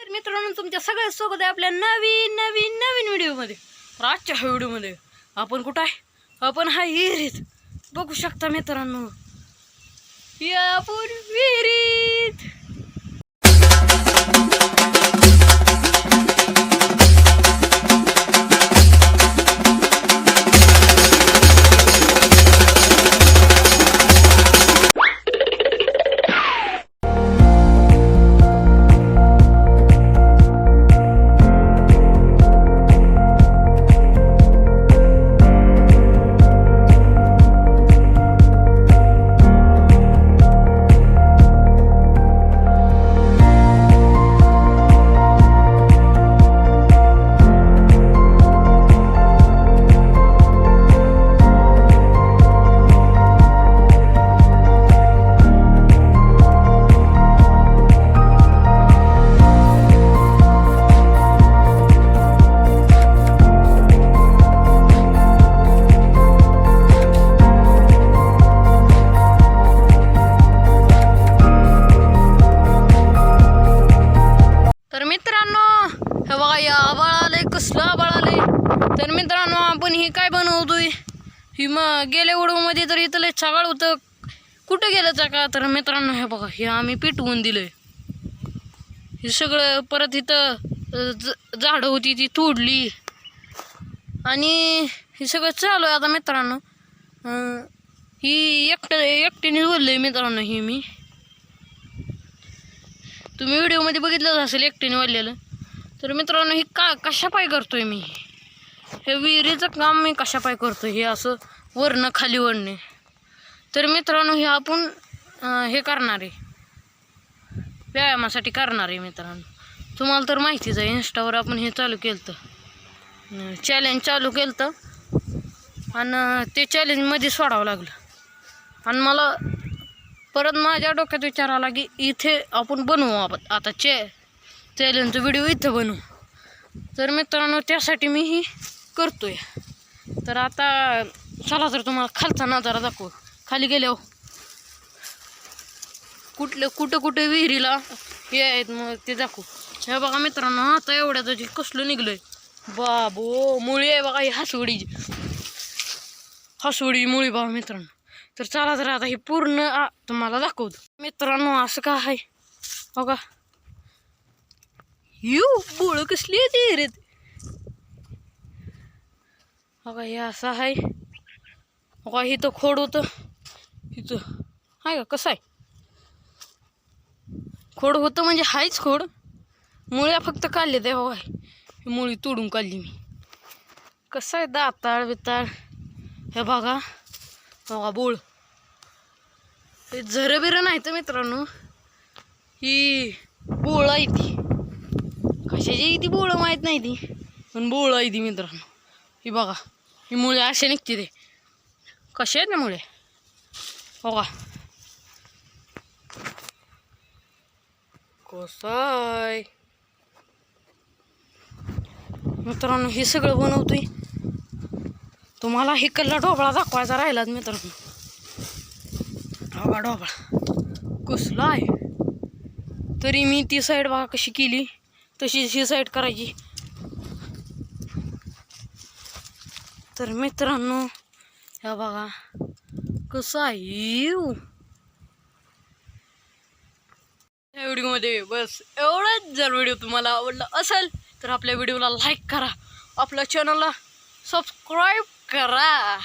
तर मित्रांनो तुमच्या सगळ्या सोबत आहे आपल्या नवीन नवीन नवीन व्हिडिओमध्ये। तर आजच्या ह्या व्हिडिओमध्ये आपण कुठं आहे? आपण हा विहिरीत बघू शकता मित्रांनो, या आपण विहिरीत। कसला आबाळ आलंय। तर मित्रांनो आपण ही काय बनवतोय, ही मग गेल्या व्हिडिओमध्ये तर इथं लय छगाळ होतं, कुठं गेलं का? तर मित्रांनो हे बघा, हे आम्ही पिटवून दिलंय। हे सगळं परत इथं झाडं होती ती तोडली आणि हे सगळं चालू आहे आता मित्रांनो। ही एकट्याने बोललंय मित्रांनो, ही मी तुम्ही व्हिडिओमध्ये बघितलंच असेल एकट्याने वाढलेलं। तर मित्रांनो हे कशा पाय करतोय मी, हे विहिरीचं काम मी कशा पाय करतोय, हे असं वरनं खाली वळणे। तर मित्रांनो हे आपण हे करणार आहे, व्यायामासाठी करणार आहे मित्रांनो। तुम्हाला तर माहितीच आहे, इंस्टावर आपण हे चालू केलं तर चॅलेंज चालू केलं तर आणि ते चॅलेंजमध्ये सोडावं लागलं आणि मला परत माझ्या डोक्यात विचार आला की इथे आपण बनवू आता चॅलेंजचा व्हिडिओ इथं बनवू। तर मित्रांनो त्यासाठी मी ही करतोय। तर आता चला तर तुम्हाला खालचा नजारा दाखव, खाली गेल्यावर कुठं कुठं विहिरीला हे आहेत मग ते दाखवू। हे बघा मित्रांनो आता एवढ्याचं कसलं निघलंय, बाबो मुळी आहे बघा, ही हसवडी मुळी बघा मित्रांनो। तर चला तर आता हे पूर्ण तुम्हाला दाखवतो मित्रांनो। असं का आहे बघा, बोळ कसली आहे ती रे बघा, हे असं आहे बघा। इथं खोड होतं, इथं आहे का, कसं आहे खोड होतं म्हणजे हायच खोड, मुळ्या फक्त काढले ते बघा, ही मुळी तोडून काढली मी। कसं आहे दाताळ बिताळ, हे बघा बघा बोळ, हे झरं बिरं नाही तर मित्रांनो, ही बोळ आहे ती, कशाची ती बोळ माहीत नाही ती, पण बोळ आहे ती मित्रांनो। ही बघा ही मुळे असे निघते, ते कसे आहेत ना मुळे बघा, कसं आहे मित्रांनो। हे सगळं बनवतोय, तुम्हाला हे कल्ला ढोबळा दाखवायचा राहिलाच मित्रांनो। बघा ढोबळा कसला आहे, तरी मी ती साईड बघा कशी केली, तशीच ही साईड करायची। तर मित्रांनो हे बघा कसं आहे। या व्हिडिओमध्ये बस एवढंच। जर व्हिडिओ तुम्हाला आवडला असेल तर आपल्या व्हिडिओला लाईक करा, आपल्या चॅनलला सबस्क्राईब करा।